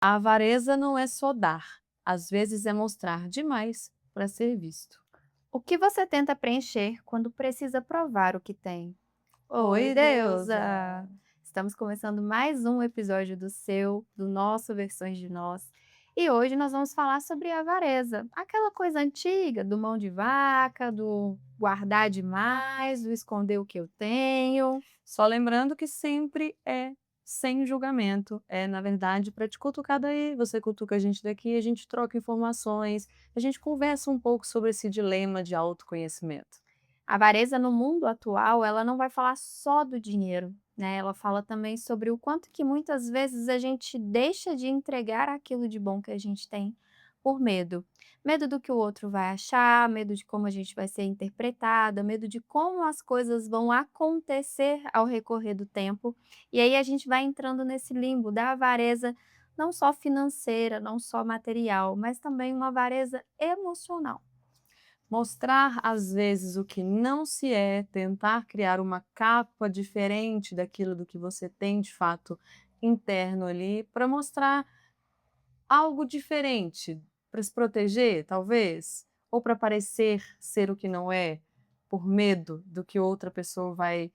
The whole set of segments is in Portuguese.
A avareza não é só dar, às vezes é mostrar demais para ser visto. O que você tenta preencher quando precisa provar o que tem? Oi, Oi, deusa! deusa! Estamos começando mais um episódio do nosso Versões de Nós. E hoje nós vamos falar sobre a avareza, aquela coisa antiga do mão de vaca, do guardar demais, do esconder o que eu tenho. Só lembrando que sempre é sem julgamento, é na verdade para te cutucar daí, você cutuca a gente daqui, a gente troca informações, a gente conversa um pouco sobre esse dilema de autoconhecimento. A avareza no mundo atual, ela não vai falar só do dinheiro, né? Ela fala também sobre o quanto que muitas vezes a gente deixa de entregar aquilo de bom que a gente tem por medo. Medo do que o outro vai achar, medo de como a gente vai ser interpretada, medo de como as coisas vão acontecer ao recorrer do tempo. E aí a gente vai entrando nesse limbo da avareza, não só financeira, não só material, mas também uma avareza emocional. Mostrar às vezes o que não se é, tentar criar uma capa diferente daquilo do que você tem de fato interno ali, para mostrar algo diferente, para se proteger, talvez, ou para parecer ser o que não é, por medo do que outra pessoa vai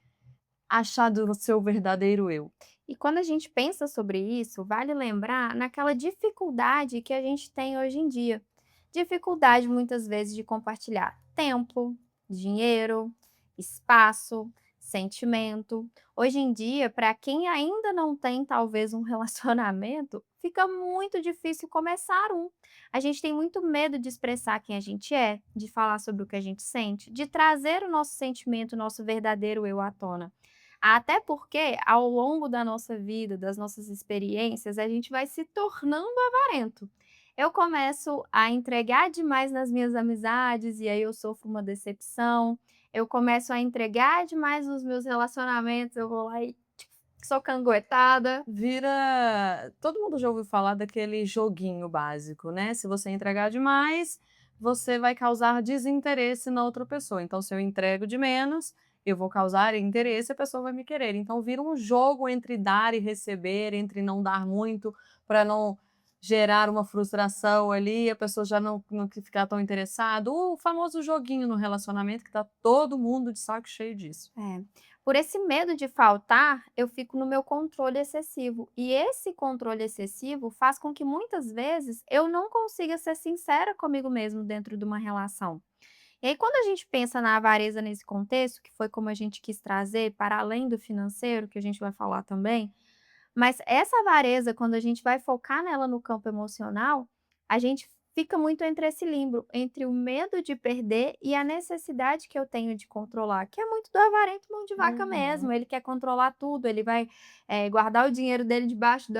achar do seu verdadeiro eu. E quando a gente pensa sobre isso, vale lembrar naquela dificuldade que a gente tem hoje em dia. Dificuldade muitas vezes de compartilhar tempo, dinheiro, espaço, sentimento. Hoje em dia, para quem ainda não tem talvez um relacionamento, fica muito difícil começar um. A gente tem muito medo de expressar quem a gente é, de falar sobre o que a gente sente, de trazer o nosso sentimento, o nosso verdadeiro eu à tona. Até porque, ao longo da nossa vida, das nossas experiências, a gente vai se tornando avarento. Eu começo a entregar demais nas minhas amizades e aí eu sofro uma decepção. Eu começo a entregar demais nos meus relacionamentos, eu vou lá e sou canguetada. Vira todo mundo já ouviu falar daquele joguinho básico, né, se você entregar demais, você vai causar desinteresse na outra pessoa, então se eu entrego de menos, eu vou causar interesse, a pessoa vai me querer, então vira um jogo entre dar e receber, entre não dar muito, para não gerar uma frustração ali, a pessoa já não ficar tão interessado, o famoso joguinho no relacionamento que tá todo mundo de saco cheio disso. É. Por esse medo de faltar, eu fico no meu controle excessivo. E esse controle excessivo faz com que muitas vezes eu não consiga ser sincera comigo mesmo dentro de uma relação. E aí, quando a gente pensa na avareza nesse contexto, que foi como a gente quis trazer, para além do financeiro, que a gente vai falar também, mas essa avareza, quando a gente vai focar nela no campo emocional, a gente fica muito entre esse limbo, entre o medo de perder e a necessidade que eu tenho de controlar, que é muito do avarento mão de vaca Uhum. mesmo, ele quer controlar tudo, ele vai, guardar o dinheiro dele debaixo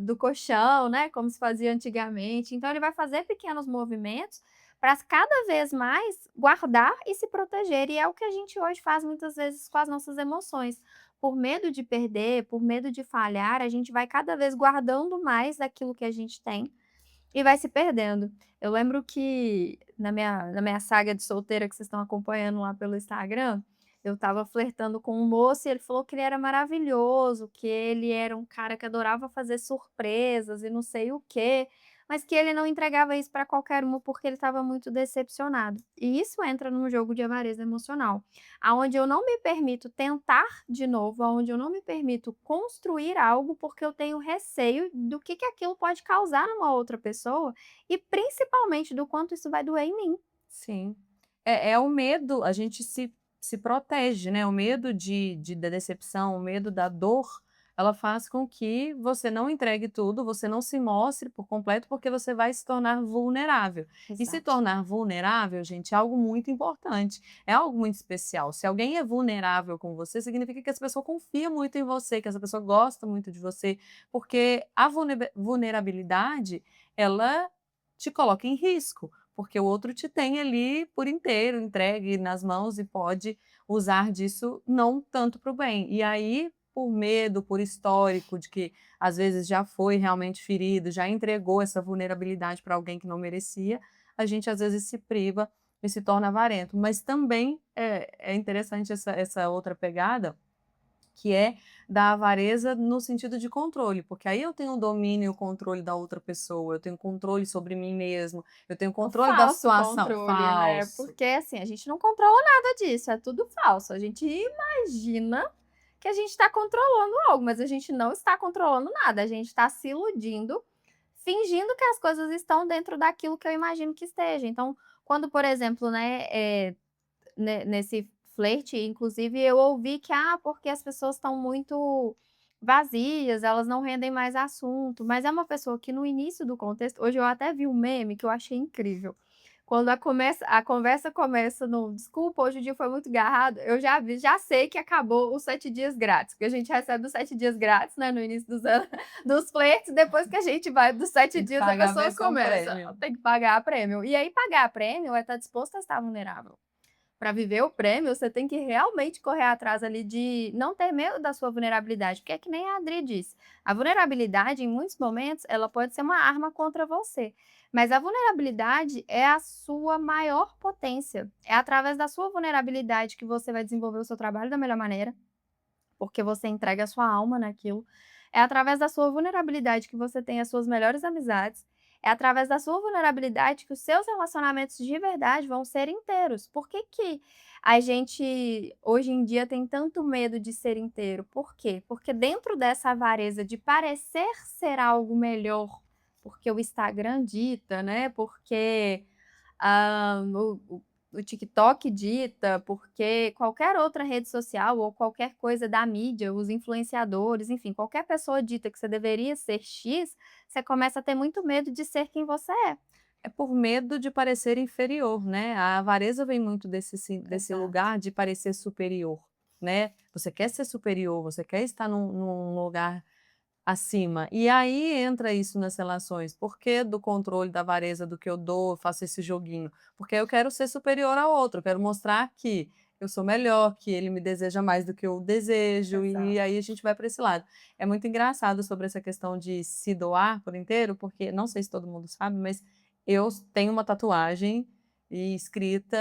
do colchão, né, como se fazia antigamente, então ele vai fazer pequenos movimentos para cada vez mais guardar e se proteger, e é o que a gente hoje faz muitas vezes com as nossas emoções. Por medo de perder, por medo de falhar, a gente vai cada vez guardando mais daquilo que a gente tem e vai se perdendo. Eu lembro que na minha saga de solteira que vocês estão acompanhando lá pelo Instagram, eu estava flertando com um moço e ele falou que ele era maravilhoso, que ele era um cara que adorava fazer surpresas e não sei o quê, mas que ele não entregava isso para qualquer uma porque ele estava muito decepcionado. E isso entra num jogo de avareza emocional, aonde eu não me permito tentar de novo, aonde eu não me permito construir algo, porque eu tenho receio do que aquilo pode causar numa outra pessoa e principalmente do quanto isso vai doer em mim. Sim. É o medo, a gente se protege, né, o medo da decepção, o medo da dor, ela faz com que você não entregue tudo, você não se mostre por completo, porque você vai se tornar vulnerável. E se Exato. tornar vulnerável, gente, é algo muito importante, é algo muito especial. Se alguém é vulnerável com você, significa que essa pessoa confia muito em você, que essa pessoa gosta muito de você, porque a vulnerabilidade, ela te coloca em risco. Porque o outro te tem ali por inteiro, entregue nas mãos e pode usar disso não tanto para o bem. E aí, por medo, por histórico de que às vezes já foi realmente ferido, já entregou essa vulnerabilidade para alguém que não merecia, a gente às vezes se priva e se torna avarento. Mas também é interessante essa outra pegada, que é da avareza no sentido de controle, porque aí eu tenho o domínio e o controle da outra pessoa, eu tenho controle sobre mim mesmo, eu tenho O controle da falso situação. controle, né, Falso. porque, assim, a gente não controla nada disso, é tudo falso. A gente imagina que a gente está controlando algo, mas a gente não está controlando nada, a gente está se iludindo, fingindo que as coisas estão dentro daquilo que eu imagino que esteja. Então, quando, por exemplo, né, nesse flerte, inclusive, eu ouvi que, porque as pessoas estão muito vazias, elas não rendem mais assunto, mas é uma pessoa que no início do contexto hoje eu até vi um meme que eu achei incrível. Quando a conversa começa no: "Desculpa, hoje o dia foi muito agarrado", eu já sei que acabou os 7 dias grátis, porque a gente recebe os 7 dias grátis, né, no início dos anos dos flertes, depois que a gente vai dos 7 Tem que dias, a pagar a pessoa versão começa, premium. tem que pagar a prêmio. E aí pagar a prêmio é estar disposto a estar vulnerável. Para viver o prêmio, você tem que realmente correr atrás ali de não ter medo da sua vulnerabilidade, porque é que nem a Adri disse, a vulnerabilidade em muitos momentos ela pode ser uma arma contra você, mas a vulnerabilidade é a sua maior potência, é através da sua vulnerabilidade que você vai desenvolver o seu trabalho da melhor maneira, porque você entrega a sua alma naquilo. É através da sua vulnerabilidade que você tem as suas melhores amizades. É através da sua vulnerabilidade que os seus relacionamentos de verdade vão ser inteiros. Por que que a gente, hoje em dia, tem tanto medo de ser inteiro? Por quê? Porque dentro dessa avareza de parecer ser algo melhor, porque o Instagram dita, né, porque o TikTok dita, porque qualquer outra rede social ou qualquer coisa da mídia, os influenciadores, enfim, qualquer pessoa dita que você deveria ser X, você começa a ter muito medo de ser quem você é. É por medo de parecer inferior, né, a avareza vem muito desse Exato. lugar de parecer superior, né. Você quer ser superior, você quer estar num lugar acima. E aí entra isso nas relações. Por que do controle, da avareza, do que eu dou, eu faço esse joguinho? Porque eu quero ser superior ao outro, eu quero mostrar que eu sou melhor, que ele me deseja mais do que eu desejo, e Exato. aí a gente vai para esse lado. É muito engraçado sobre essa questão de se doar por inteiro, porque não sei se todo mundo sabe, mas eu tenho uma tatuagem escrita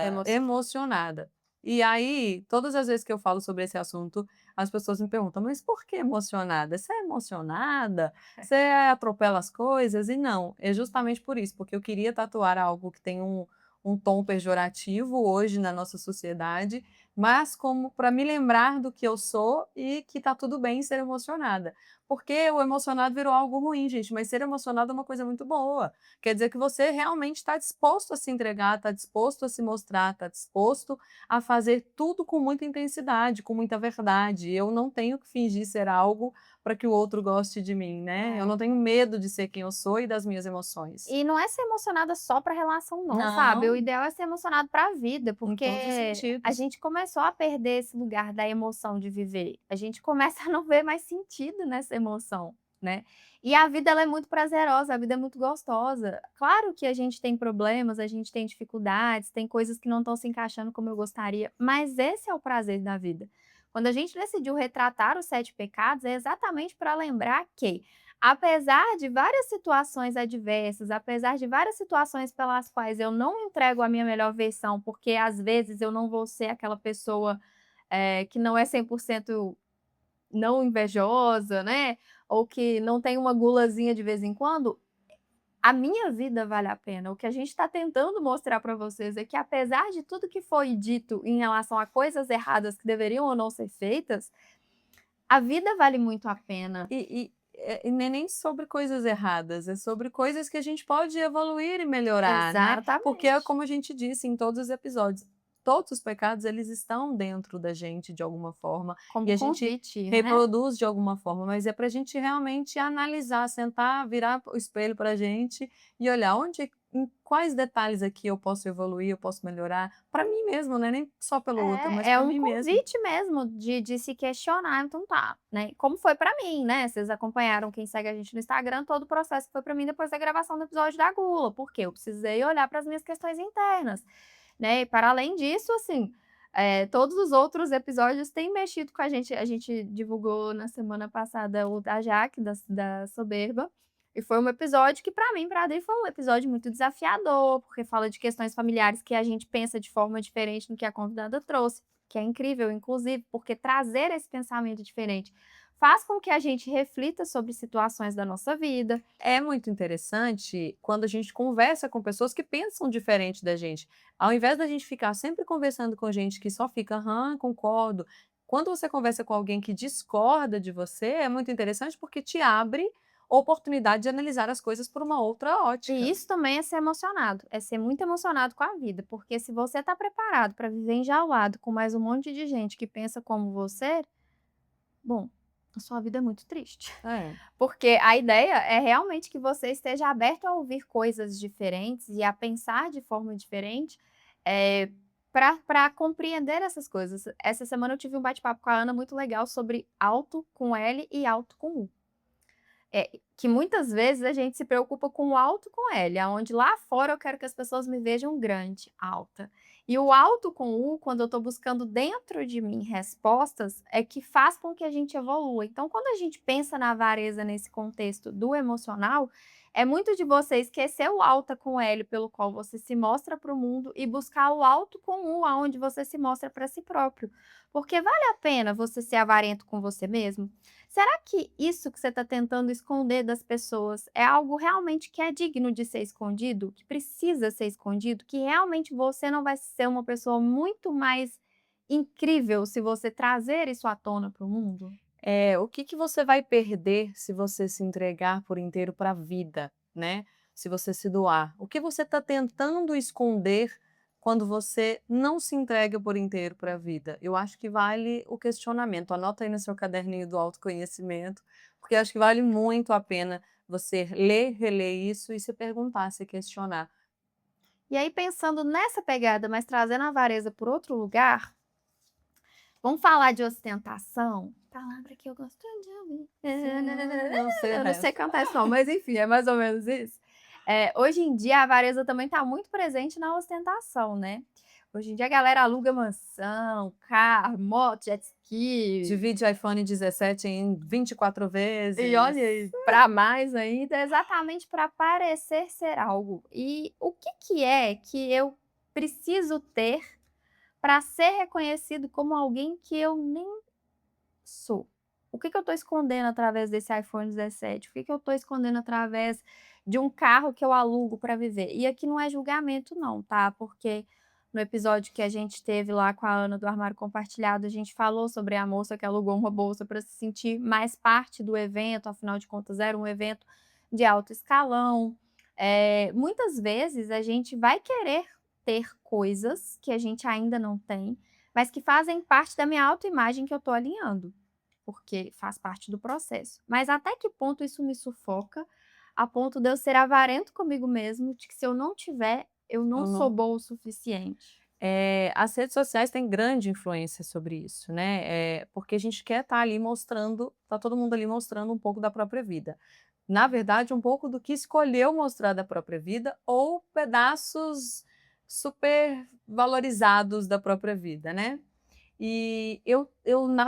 Emocionado. emocionada. E aí, todas as vezes que eu falo sobre esse assunto, as pessoas me perguntam: "Mas por que emocionada? Você é emocionada? Você atropela as coisas?" E não, é justamente por isso, porque eu queria tatuar algo que tem um tom pejorativo hoje na nossa sociedade, mas como para me lembrar do que eu sou e que tá tudo bem ser emocionada. Porque o emocionado virou algo ruim, gente, mas ser emocionado é uma coisa muito boa. Quer dizer que você realmente está disposto a se entregar, está disposto a se mostrar, está disposto a fazer tudo com muita intensidade, com muita verdade. Eu não tenho que fingir ser algo para que o outro goste de mim, né. Eu É. não tenho medo de ser quem eu sou e das minhas emoções. E não é ser emocionada só para relação não, sabe, o Não, ideal é ser emocionado para a vida, em porque todos os a sentidos. gente começou a perder esse lugar da emoção de viver, a gente começa a não ver mais sentido nessa emoção, né. E a vida ela é muito prazerosa, a vida é muito gostosa. Claro que a gente tem problemas, a gente tem dificuldades, tem coisas que não estão se encaixando como eu gostaria, mas esse é o prazer da vida. Quando a gente decidiu retratar os 7 pecados, é exatamente para lembrar que apesar de várias situações adversas, apesar de várias situações pelas quais eu não entrego a minha melhor versão, porque às vezes eu não vou ser aquela pessoa, que não é 100% não invejosa, né, ou que não tem uma gulazinha de vez em quando, a minha vida vale a pena. O que a gente está tentando mostrar para vocês é que apesar de tudo que foi dito em relação a coisas erradas que deveriam ou não ser feitas, a vida vale muito a pena. E não é nem sobre coisas erradas, é sobre coisas que a gente pode evoluir e melhorar, né. Porque é Exatamente. como a gente disse em todos os episódios, todos os pecados eles estão dentro da gente de alguma forma, Como e a gente convite, né. reproduz de alguma forma, mas é para a gente realmente analisar, sentar, virar o espelho para a gente e olhar em quais detalhes aqui eu posso evoluir, eu posso melhorar, para mim mesmo, não é nem só pelo outro, mas É para um mim mesmo. convite mesmo de se questionar, então tá, né, como foi pra mim, né, vocês acompanharam, quem segue a gente no Instagram, todo o processo que foi pra mim depois da gravação do episódio da gula, porque eu precisei olhar para as minhas questões internas, né, e para além disso, assim, todos os outros episódios têm mexido com a gente divulgou na semana passada o da Jaque, da Soberba, e foi um episódio que pra mim, pra Adri, foi um episódio muito desafiador, porque fala de questões familiares que a gente pensa de forma diferente do que a convidada trouxe. que é incrível, inclusive, porque trazer esse pensamento diferente faz com que a gente reflita sobre situações da nossa vida. É muito interessante quando a gente conversa com pessoas que pensam diferente da gente. Ao invés da gente ficar sempre conversando com gente que só fica: "Aham, concordo". Quando você conversa com alguém que discorda de você, é muito interessante porque te abre oportunidade de analisar as coisas por uma outra E ótica. isso também é ser emocionado, é ser muito emocionado com a vida, porque se você está preparado para viver enjaulado com mais um monte de gente que pensa como você, bom, a sua vida é muito triste. É. Porque a ideia é realmente que você esteja aberto a ouvir coisas diferentes e a pensar de forma diferente, para compreender essas coisas. Essa semana eu tive um bate-papo com a Ana muito legal sobre alto com L e alto com U. Que muitas vezes a gente se preocupa com o alto com L, aonde lá fora eu quero que as pessoas me vejam grande, alta. E o alto com U, quando eu estou buscando dentro de mim respostas, é que faz com que a gente evolua. Então, quando a gente pensa na avareza nesse contexto do emocional, é muito de você esquecer o alta com L pelo qual você se mostra para o mundo e buscar o alto com U, aonde você se mostra para si próprio. Porque vale a pena você ser avarento com você mesmo? Será que isso que você está tentando esconder das pessoas é algo realmente que é digno de ser escondido? Que precisa ser escondido? Que realmente você não vai ser uma pessoa muito mais incrível se você trazer isso à tona para o mundo? O que que você vai perder se você se entregar por inteiro para a vida, né? Se você se doar? O que você está tentando esconder quando você não se entrega por inteiro para a vida? Eu acho que vale o questionamento. Anota aí no seu caderninho do autoconhecimento, porque acho que vale muito a pena você ler, reler isso e se perguntar, se questionar. E aí, pensando nessa pegada, mas trazendo a avareza por outro lugar, vamos falar de ostentação? Palavra que eu gosto de ouvir. Não sei o Eu não sei resto. cantar isso não, mas enfim, é mais ou menos isso. Hoje em dia a avareza também está muito presente na ostentação, né. Hoje em dia a galera aluga mansão, carro, moto, jet ski, Divide o iPhone 17 em 24 e vezes. olha aí, pra mais ainda, exatamente para parecer ser algo. E o que que eu preciso ter para ser reconhecido como alguém que eu nem sou? O que que eu estou escondendo através desse iPhone 17? O que que eu estou escondendo através de um carro que eu alugo para viver? E aqui não é julgamento não, tá, porque no episódio que a gente teve lá com a Ana do Armário Compartilhado, a gente falou sobre a moça que alugou uma bolsa para se sentir mais parte do evento, afinal de contas era um evento de alto escalão. Muitas vezes a gente vai querer ter coisas que a gente ainda não tem, mas que fazem parte da minha autoimagem que eu estou alinhando, porque faz parte do processo. Mas até que ponto isso me sufoca, a ponto de eu ser avarento comigo mesmo, de que se eu não tiver, eu não Eu sou não boa o suficiente. As redes sociais têm grande influência sobre isso, né, porque a gente quer estar ali mostrando tá todo mundo ali mostrando um pouco da própria vida. Na verdade, um pouco do que escolheu mostrar da própria vida ou pedaços super valorizados da própria vida, né. E eu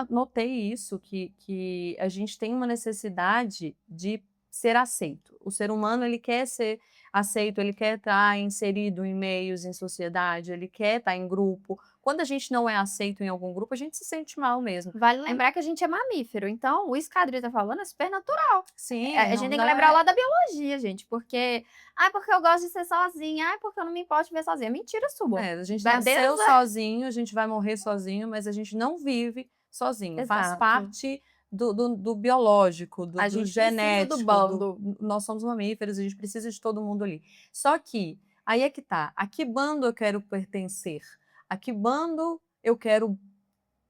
notei isso, que a gente tem uma necessidade de ser aceito. O ser humano ele quer ser aceito, ele quer estar inserido em meios, em sociedade, ele quer estar em grupo. Quando a gente não é aceito em algum grupo, a gente se sente mal mesmo. Vale lembrar que a gente é mamífero, então isso que a Adri tá falando é super natural. Sim, A não gente tem que não lembrar é lá da biologia, gente, porque: "Ai, porque eu gosto de ser sozinha. Ai, porque eu não me importo de ver sozinha". Mentira sua. a gente Desde nasceu sozinho, a gente vai morrer sozinho, mas a gente não vive sozinho. Faz exato. parte do biológico, A do gente precisa do genético, bando. nós somos mamíferos, a gente precisa de todo mundo ali. Só que, aí é que tá, a que bando eu quero pertencer? A que bando eu quero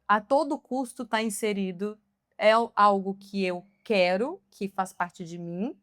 a todo custo estar inserido? É algo que eu quero, que faz parte de mim,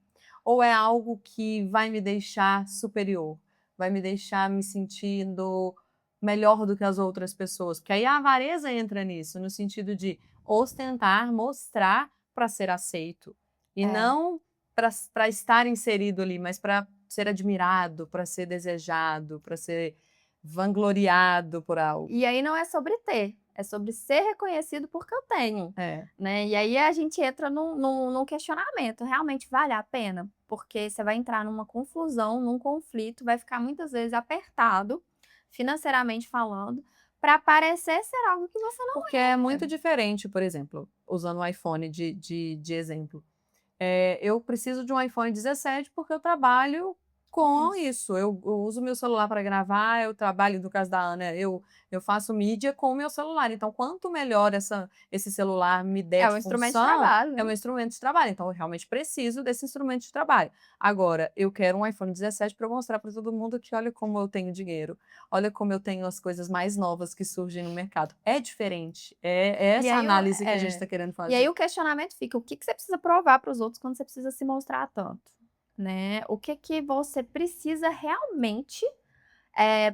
ou é algo que vai me deixar superior? Vai me deixar me sentindo melhor do que as outras pessoas? Porque aí a avareza entra nisso, no sentido de ostentar, mostrar para ser aceito, e É. não para estar inserido ali, mas para ser admirado, para ser desejado, para ser vangloriado por algo. E aí não é sobre ter, é sobre ser reconhecido porque eu tenho, É. né. E aí a gente entra num questionamento, realmente vale a pena? Porque você vai entrar numa confusão, num conflito, vai ficar muitas vezes apertado, financeiramente falando, para parecer ser algo que você não Porque é muito diferente, por exemplo, usando o iPhone de exemplo. Eu preciso de um iPhone 17 porque eu trabalho com Isso. isso. Eu uso meu celular para gravar, eu trabalho, no caso da Ana, eu faço mídia com o meu celular. Então, quanto melhor esse celular me der É de um instrumento de função, trabalho, é né. um instrumento de trabalho. Então, eu realmente preciso desse instrumento de trabalho. Agora, eu quero um iPhone 17 para mostrar para todo mundo que olha como eu tenho dinheiro, olha como eu tenho as coisas mais novas que surgem no mercado. É diferente. É E essa aí análise que a gente está querendo e aí fazer. o questionamento fica: o que que você precisa provar para os outros quando você precisa se mostrar tanto, né? O que que você precisa realmente,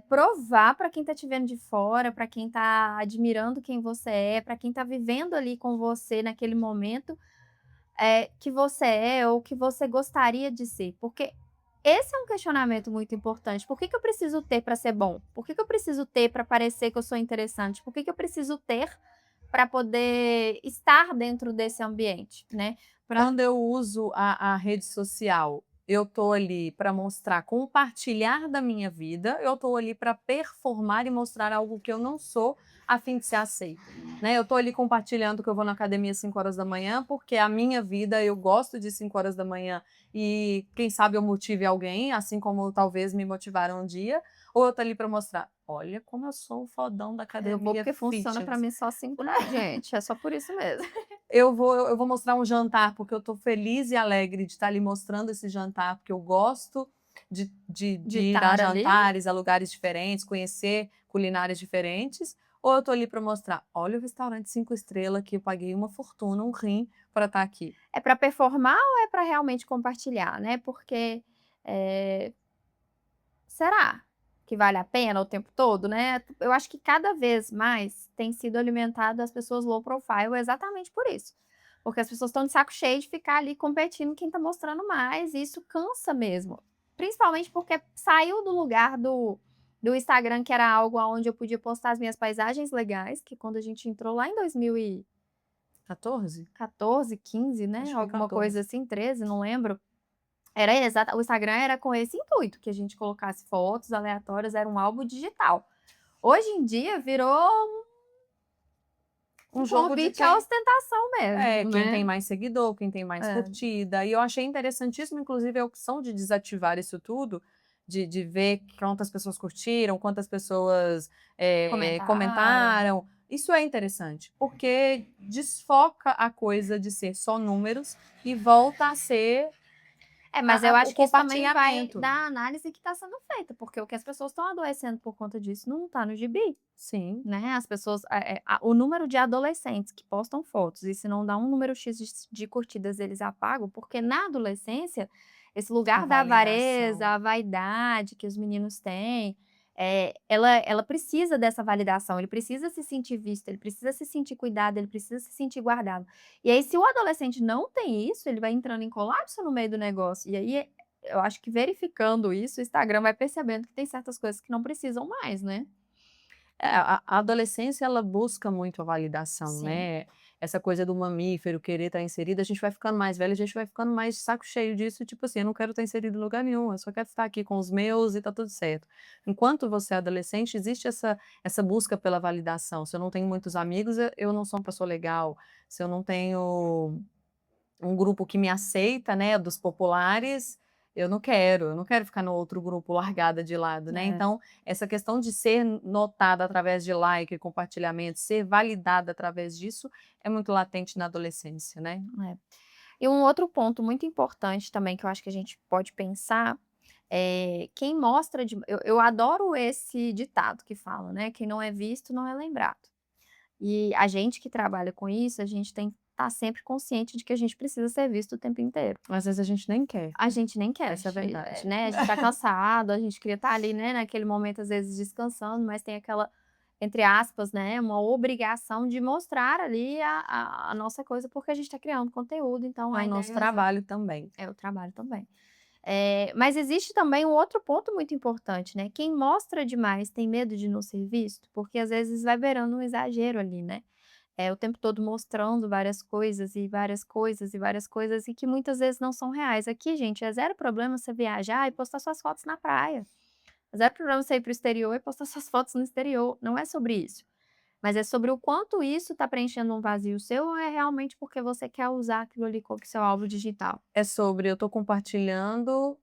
provar para quem tá te vendo de fora, para quem tá admirando quem você é, para quem tá vivendo ali com você naquele momento, que você é ou que você gostaria de ser? Porque esse é um questionamento muito importante. Por que que eu preciso ter para ser bom? Por que que eu preciso ter para parecer que eu sou interessante? Por que que eu preciso ter para poder estar dentro desse ambiente, né? Pra Quando eu uso a rede social, eu estou ali para mostrar, compartilhar da minha vida, eu estou ali para performar e mostrar algo que eu não sou, a fim de ser aceita, né. Eu estou ali compartilhando que eu vou na academia às 5 horas da manhã, porque a minha vida, eu gosto de 5 horas da manhã e quem sabe eu motive alguém, assim como talvez me motivaram um dia, ou eu estou ali para mostrar: "Olha como eu sou o fodão da eu vou academia porque funciona para fitness". mim só 5 não, gente, é só por isso mesmo. Eu vou mostrar um jantar, porque eu estou feliz e alegre de estar ali mostrando esse jantar, porque eu gosto de De ir a estar ali. jantares, a lugares diferentes, conhecer culinárias diferentes, ou eu estou ali para mostrar: "Olha o restaurante 5 estrelas que eu paguei uma fortuna, um rim, para estar aqui". É para performar ou é para realmente compartilhar, né? Porque, eh, será que vale a pena o tempo todo, né? Eu acho que cada vez mais tem sido alimentado as pessoas low profile exatamente por isso. Porque as pessoas estão de saco cheio de ficar ali competindo quem tá mostrando mais, e isso cansa mesmo. Principalmente porque saiu do lugar do Instagram, que era algo aonde eu podia postar as minhas paisagens legais, que quando a gente entrou lá em 14? 2014, 15, né, Acho que foi alguma coisa 14. assim, 13, não lembro. Era exata o Instagram era com esse intuito, que a gente colocasse fotos aleatórias, era um álbum digital. Hoje em dia virou Um um jogo de convite à quem ostentação mesmo, quem tem né. mais seguidor, quem tem mais É, curtida, e eu achei interessantíssimo, inclusive, a opção de desativar isso tudo, de ver quantas pessoas curtiram, quantas pessoas, comentaram. comentaram. Isso é interessante, porque desfoca a coisa de ser só números e volta a ser É, mas eu o acho que isso também vai compartilhamento. da análise que está sendo feita, porque o que as pessoas estão adoecendo por conta disso não está no gibi, Sim, né, as pessoas o número de adolescentes que postam fotos e se não dá um número "x" de curtidas eles apagam, porque na adolescência, esse a lugar da avareza, validação. a vaidade que os meninos têm, ela precisa dessa validação, ele precisa se sentir visto, ele precisa se sentir cuidado, ele precisa se sentir guardado. E aí se o adolescente não tem isso, ele vai entrando em colapso no meio do negócio, e aí, eu acho que verificando isso, o Instagram vai percebendo que tem certas coisas que não precisam mais, né. A adolescência ela busca muito a validação, Sim. né, essa coisa do mamífero querer estar inserido, a gente vai ficando mais velho, a gente vai ficando mais de saco cheio disso, tipo assim: "Eu não quero estar inserido em lugar nenhum, eu só quero estar aqui com os meus e tá tudo certo". Enquanto você é adolescente, existe essa busca pela validação, se eu não tenho muitos amigos, eu não sou uma pessoa legal, se eu não tenho um grupo que me aceita, né, dos populares, eu não quero ficar no outro grupo largada de lado, né. É, Então, essa questão de ser notada através de like e compartilhamento, ser validada através disso, é muito latente na adolescência, né. é. E um outro ponto muito importante também que eu acho que a gente pode pensar, quem mostra de eu adoro esse ditado que fala, né: "Quem não é visto não é lembrado". E a gente que trabalha com isso, a gente tem que estar sempre consciente de que a gente precisa ser visto o tempo inteiro. Às vezes a gente nem quer, A gente nem quer, essa é a verdade. né, a gente tá cansado, a gente queria estar ali, né, naquele momento, às vezes, descansando, mas tem aquela, entre aspas, né, uma obrigação de mostrar ali a nossa coisa, porque a gente tá criando conteúdo, então É a o nosso ideia trabalho também. é o trabalho também. Mas existe também um outro ponto muito importante, né, quem mostra demais tem medo de não ser visto? Porque às vezes vai beirando um exagero ali, né. O tempo todo mostrando várias coisas, e várias coisas, e várias coisas, e que muitas vezes não são reais. Aqui, gente, é zero problema você viajar e postar suas fotos na praia. Zero problema você ir para o exterior e postar suas fotos no exterior, não é sobre isso. Mas é sobre o quanto isso está preenchendo um vazio seu ou é realmente porque você quer usar aquilo ali como seu álbum digital? É sobre eu estou compartilhando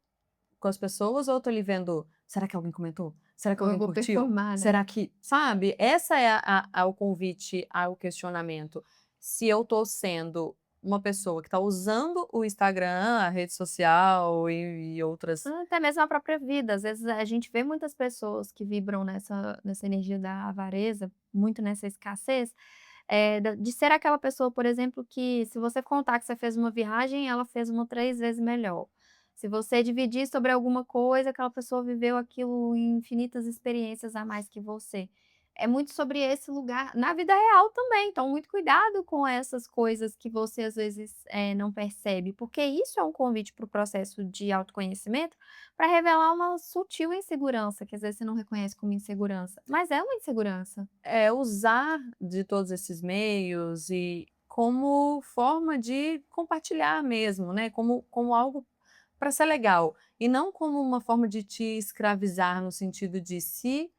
com as pessoas ou eu estou ali vendo, será que alguém comentou? Será que Ou eu alguém vou curtiu? performar, né? Será que, sabe? Essa é o convite ao questionamento. Se eu estou sendo uma pessoa que está usando o Instagram, a rede social e outras. Até mesmo a própria vida, às vezes a gente vê muitas pessoas que vibram nessa energia da avareza, muito nessa escassez, de ser aquela pessoa, por exemplo, que se você contar que você fez uma viagem, ela fez uma 3 vezes melhor. Se você dividir sobre alguma coisa, aquela pessoa viveu aquilo em infinitas experiências a mais que você. É muito sobre esse lugar na vida real também, então muito cuidado com essas coisas que você às vezes, não percebe, porque isso é um convite para o processo de autoconhecimento, para revelar uma sutil insegurança, que às vezes você não reconhece como insegurança, mas é uma insegurança. É, usar de todos esses meios e como forma de compartilhar mesmo, né, como algo para ser legal, e não como uma forma de te escravizar no sentido de se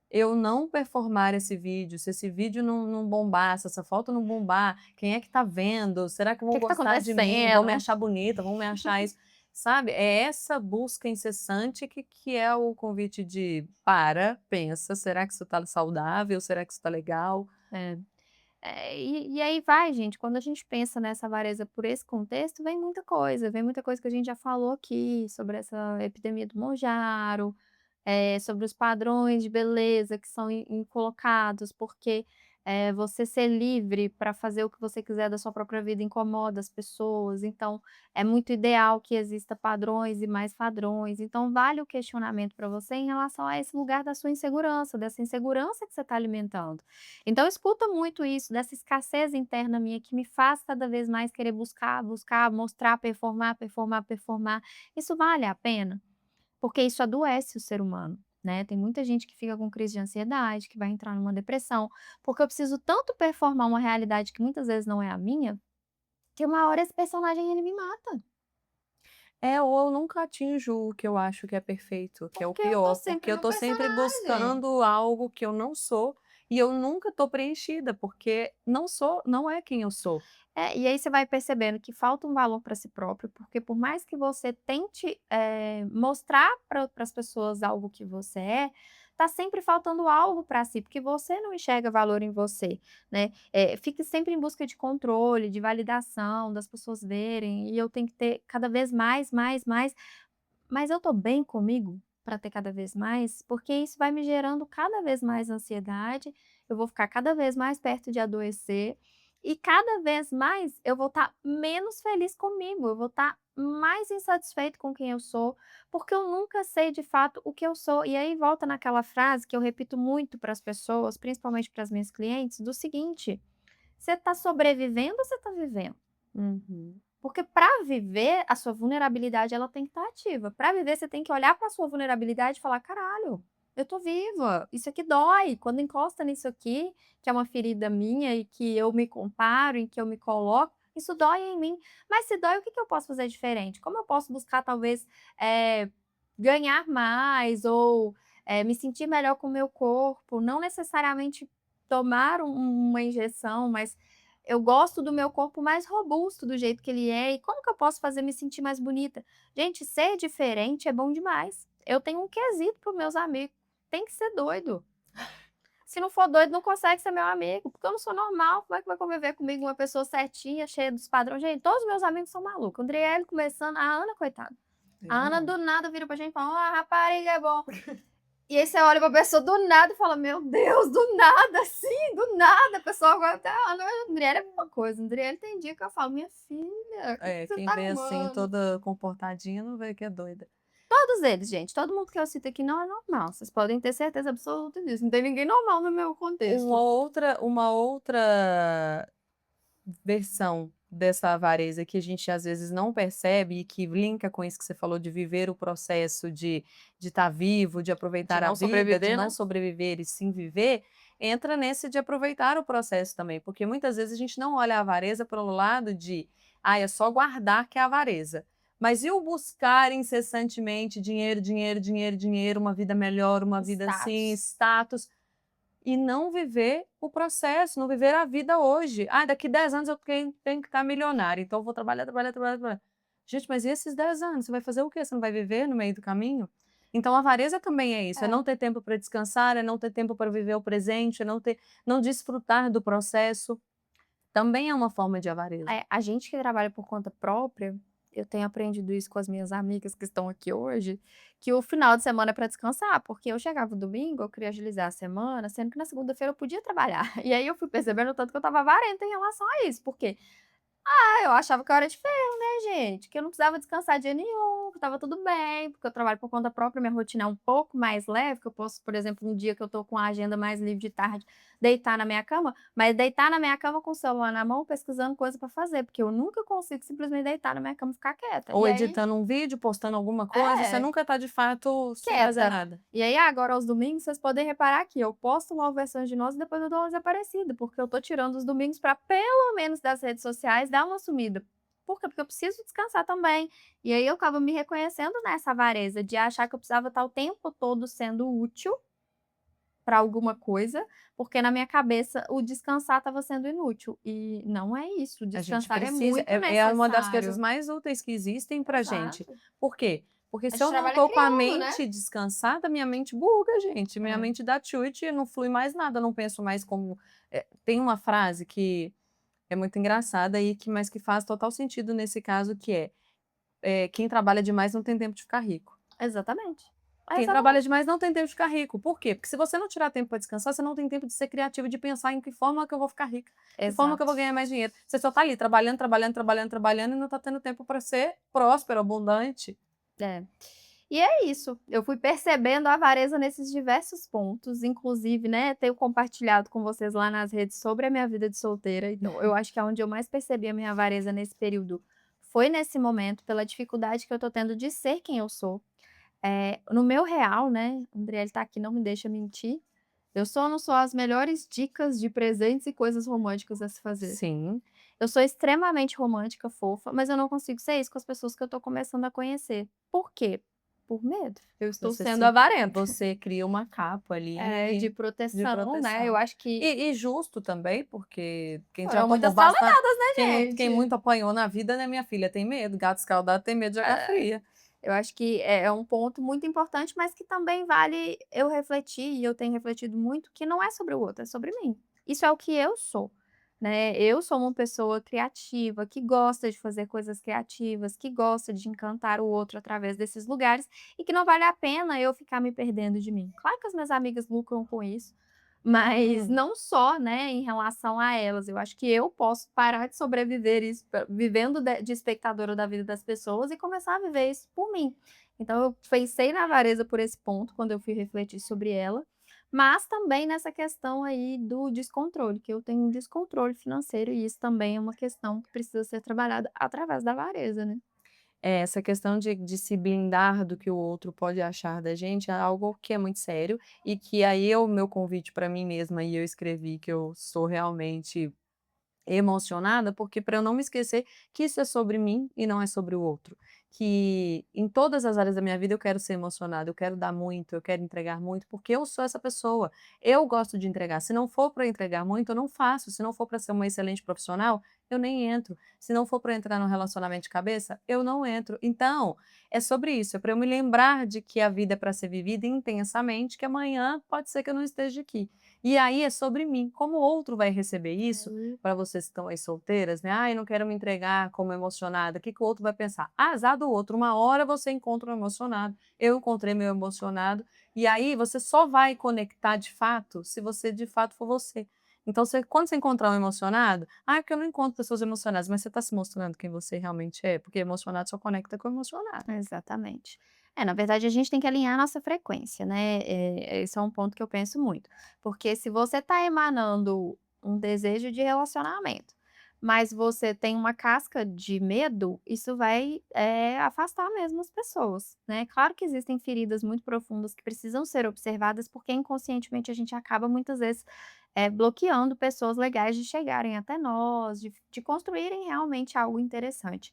eu não performar esse vídeo, se esse vídeo não bombar, se essa foto não bombar, quem é que tá vendo? Será que O vão que que tá gostar de mim? Vão me acontecendo? achar bonita? Vão me achar isso? Sabe, é essa busca incessante que é o convite de: "Para, pensa, será que isso tá saudável? Será que isso tá legal?". É. E aí vai, gente, quando a gente pensa nessa avareza por esse contexto, vem muita coisa que a gente já falou aqui, sobre essa epidemia do Monjaro, sobre os padrões de beleza que são colocados, porque, você ser livre para fazer o que você quiser da sua própria vida incomoda as pessoas, então é muito ideal que exista padrões e mais padrões, então vale o questionamento para você em relação a esse lugar da sua insegurança, dessa insegurança que você está alimentando. Então escuta muito isso, dessa escassez interna minha que me faz cada vez mais querer buscar, buscar, mostrar, performar, performar, performar. Isso vale a pena? Porque isso adoece o ser humano, né. Tem muita gente que fica com crise de ansiedade, que vai entrar numa depressão, porque eu preciso tanto performar uma realidade que muitas vezes não é a minha, que uma hora esse personagem ele me mata, É, ou eu nunca atinjo o que eu acho que é perfeito, que é o porque eu tô pior, porque sempre eu no tô sempre personagem. buscando algo que eu não sou, e eu nunca tô preenchida, porque não é quem eu sou. E aí você vai percebendo que falta um valor para si próprio, porque por mais que você tente, mostrar para as pessoas algo que você é, tá sempre faltando algo para si, porque você não enxerga valor em você, né. Fique sempre em busca de controle, de validação, das pessoas verem, e eu tenho que ter cada vez mais, mais, mais, mas eu tô bem comigo para ter cada vez mais? Porque isso vai me gerando cada vez mais ansiedade, eu vou ficar cada vez mais perto de adoecer, e cada vez mais eu vou estar menos feliz comigo, eu vou estar mais insatisfeito com quem eu sou, porque eu nunca sei de fato o que eu sou. E aí volta naquela frase que eu repito muito para as pessoas, principalmente para as minhas clientes, do seguinte: "Você está sobrevivendo ou você está vivendo?". Uhum. Porque para viver, a sua vulnerabilidade ela tem que estar ativa. Para viver, você tem que olhar para a sua vulnerabilidade e falar: "Caralho, eu tô viva, isso aqui dói, quando encosta nisso aqui, que é uma ferida minha e que eu me comparo, em que eu me coloco, isso dói em mim. Mas se dói, o que que eu posso fazer diferente? Como eu posso buscar talvez, eh, ganhar mais ou, me sentir melhor com o meu corpo, não necessariamente tomar uma injeção, mas eu gosto do meu corpo mais robusto do jeito que ele é, e como que eu posso fazer me sentir mais bonita?". Gente, ser diferente é bom demais. Eu tenho um quesito para os meus amigos, tem que ser doido. Se não for doido, não consegue ser meu amigo, porque eu não sou normal. Como é que vai conviver comigo uma pessoa certinha, cheia dos padrões? Gente, todos os meus amigos são malucos. O Andriele começando, a Ana, coitada. É A Ana verdade. do nada vira pra gente e fala: "Ó, rapariga é bom". E aí você olha pra pessoa do nada e fala: "Meu Deus, do nada, assim, do nada", a pessoa vai até a Andriele é a mesma coisa, Andriele tem dia que eu falo: "Minha filha, o que que É, você quem tá vê assim arrumando?". toda comportadinha não vê que é doida. Todos eles, gente, todo mundo que eu cito aqui não é normal, vocês podem ter certeza absoluta disso, não tem ninguém normal no meu contexto. Uma outra versão dessa avareza que a gente às vezes não percebe e que linka com isso que você falou de viver o processo de estar vivo, de De aproveitar a não vida, de sobreviver, não né. sobreviver e sim viver, entra nesse de aproveitar o processo também, porque muitas vezes a gente não olha a avareza pelo lado de: "Ah, é só guardar que é avareza", Mas e o buscar incessantemente dinheiro, dinheiro, dinheiro, dinheiro, uma vida melhor, uma vida assim, Status. status, e não viver o processo, não viver a vida hoje. Ah, daqui 10 anos eu tenho que estar milionária, então eu vou trabalhar, trabalhar, trabalhar, trabalhar. Gente, mas e esses 10 anos? Você vai fazer o quê? Você não vai viver no meio do caminho? Então a avareza também é isso, é É. não ter tempo para descansar, é não ter tempo para viver o presente, é não desfrutar do processo. Também é uma forma de avareza. A gente que trabalha por conta própria, eu tenho aprendido isso com as minhas amigas que estão aqui hoje, que o final de semana é para descansar, porque eu chegava no domingo, eu queria agilizar a semana, sendo que na segunda-feira eu podia trabalhar. E aí eu fui percebendo o tanto que eu estava avarenta em relação a isso, porque eu achava que eu era de ferro, né, gente, que eu não precisava descansar dia nenhum, que estava tudo bem, porque eu trabalho por conta própria, minha rotina é um pouco mais leve, que eu posso, por exemplo, um dia que eu tô com a agenda mais livre de tarde, deitar na minha cama, mas deitar na minha cama com o celular na mão, pesquisando coisa pra fazer, porque eu nunca consigo simplesmente deitar na minha cama e ficar quieta. Ou E aí editando um vídeo, postando alguma coisa, você é, nunca está de fato sem fazer quieta. nada. E aí agora aos domingos vocês podem reparar que eu posto uma versões de nós e depois eu dou uma desaparecida, porque eu tô tirando os domingos pra pelo menos das redes sociais dar uma sumida. Por quê? Porque eu preciso descansar também. E aí eu acabo me reconhecendo nessa avareza de achar que eu precisava estar o tempo todo sendo útil pra alguma coisa, porque na minha cabeça o descansar estava sendo inútil, e não é isso, o A gente descansar é precisa, muito é uma das coisas necessário. mais úteis que existem pra gente. Exato. Por quê? Porque A se gente eu não trabalha tô com a criando, né. mente descansada, minha mente buga, gente. Minha É. mente dá tilt, não flui mais nada, não penso mais como. Tem uma frase que é muito engraçada e mas que faz total sentido nesse caso, que quem trabalha demais não tem tempo de ficar rico. Exatamente. Quem trabalha Exatamente. demais não tem tempo de ficar rico. Por quê? Porque se você não tirar tempo para descansar, você não tem tempo de ser criativo, de pensar em que forma que eu vou ficar rica, que forma que eu vou Exato. ganhar mais dinheiro. Você só está ali trabalhando, trabalhando, trabalhando, trabalhando e não está tendo tempo para ser próspero, abundante. É. E é isso, eu fui percebendo a avareza nesses diversos pontos, inclusive, né, tenho compartilhado com vocês lá nas redes sobre a minha vida de solteira, então eu acho que aonde eu mais percebi a minha avareza nesse período foi nesse momento, pela dificuldade que eu tô tendo de ser quem eu sou. No meu real, né, a Andriele tá aqui, não me deixa mentir, eu sou ou não sou as melhores dicas de presentes e coisas românticas a se fazer. Sim, Eu sou extremamente romântica, fofa, mas eu não consigo ser isso com as pessoas que eu tô começando a conhecer. Por quê? Por medo. Eu estou você sendo se avarenta. você cria uma capa De ali de proteção, né, eu proteção. acho que E justo também, porque quem já foram tomou muitas bastante, saladadas, né, quem gente. muito apanhou na vida, né, minha filha, tem medo, gato escaldado tem medo de água fria. Eu acho que é um ponto muito importante, mas que também vale eu refletir, e eu tenho refletido muito, que não é sobre o outro, é sobre mim. Isso é o que eu sou, né. Eu sou uma pessoa criativa, que gosta de fazer coisas criativas, que gosta de encantar o outro através desses lugares, e que não vale a pena eu ficar me perdendo de mim. Claro que as minhas amigas lucram com isso, mas Hum. não só, né, em relação a elas, eu acho que eu posso parar de sobreviver isso vivendo de espectadora da vida das pessoas e começar a viver isso por mim. Então eu pensei na avareza por esse ponto, quando eu fui refletir sobre ela, mas também nessa questão aí do descontrole, que eu tenho um descontrole financeiro e isso também é uma questão que precisa ser trabalhada através da avareza, né. Essa questão de se blindar do que o outro pode achar da gente é algo que é muito sério e que aí o meu convite para mim mesma, e eu escrevi que eu sou realmente emocionada, porque para eu não me esquecer que isso é sobre mim e não é sobre o outro. Que em todas as áreas da minha vida eu quero ser emocionada, eu quero dar muito, eu quero entregar muito, porque eu sou essa pessoa. Eu gosto de entregar. Se não for para entregar muito, eu não faço. Se não for para ser uma excelente profissional, eu nem entro. Se não for para entrar num relacionamento de cabeça, eu não entro. Então, é sobre isso, é para eu me lembrar de que a vida é para ser vivida intensamente, que amanhã pode ser que eu não esteja aqui. E aí é sobre mim, como o outro vai receber isso, Aí para vocês que estão aí solteiras, né? "Ai, não quero me entregar como emocionada", o que que o outro vai pensar? Azar do outro, uma hora você encontra um emocionado, eu encontrei meu emocionado, e aí você só vai conectar de fato, se você de fato for você. Então quando você encontrar um emocionado, "Ah, é porque eu não encontro pessoas emocionadas", mas você está se mostrando quem você realmente é? Porque emocionado só conecta com emocionado. exatamente. Na verdade a gente tem que alinhar a nossa frequência, né, esse é um ponto que eu penso muito, porque se você está emanando um desejo de relacionamento, mas você tem uma casca de medo, isso vai, afastar mesmo as pessoas, né. Claro que existem feridas muito profundas que precisam ser observadas, porque inconscientemente a gente acaba muitas vezes, bloqueando pessoas legais de chegarem até nós, de construírem realmente algo interessante.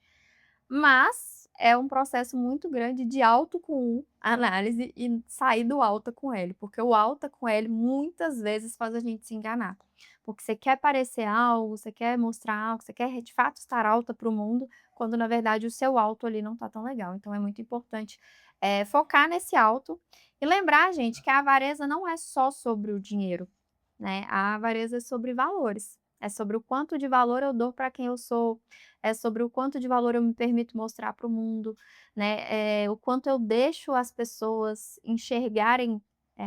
Mas é um processo muito grande de auto com análise e sair do alta com L, porque o alta com L muitas vezes faz a gente se enganar. Porque você quer parecer algo, você quer mostrar algo, você quer de fato estar alta para o mundo, quando na verdade o seu alto ali não tá tão legal. Então é muito importante, focar nesse alto e lembrar, gente, que a avareza não é só sobre o dinheiro, né, a avareza é sobre valores, é sobre o quanto de valor eu dou para quem eu sou, é sobre o quanto de valor eu me permito mostrar para o mundo, né, o quanto eu deixo as pessoas enxergarem,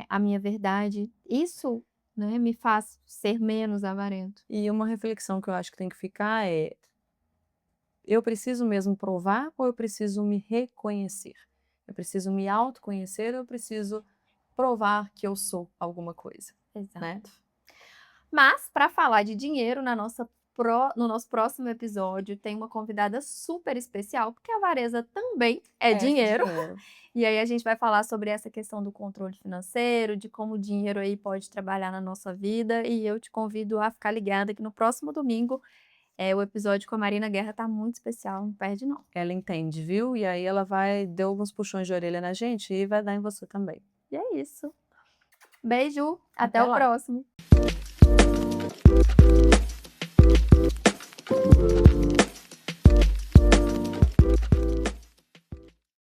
a minha verdade. Isso, né, me faz ser menos avarento. E uma reflexão que eu acho que tem que ficar é: eu preciso mesmo provar ou eu preciso me reconhecer? Eu preciso me autoconhecer ou eu preciso provar que eu sou alguma coisa, né? Exato. Mas, para falar de dinheiro, no nosso próximo episódio, tem uma convidada super especial, porque a avareza também é É dinheiro. dinheiro. E aí a gente vai falar sobre essa questão do controle financeiro, de como o dinheiro aí pode trabalhar na nossa vida, e eu te convido a ficar ligada que no próximo domingo, o episódio com a Marina Guerra tá muito especial, não perde não. Ela entende, viu? E aí ela vai deu alguns puxões de orelha na gente e vai dar em você também. E é isso. Beijo, até Até o lá. próximo.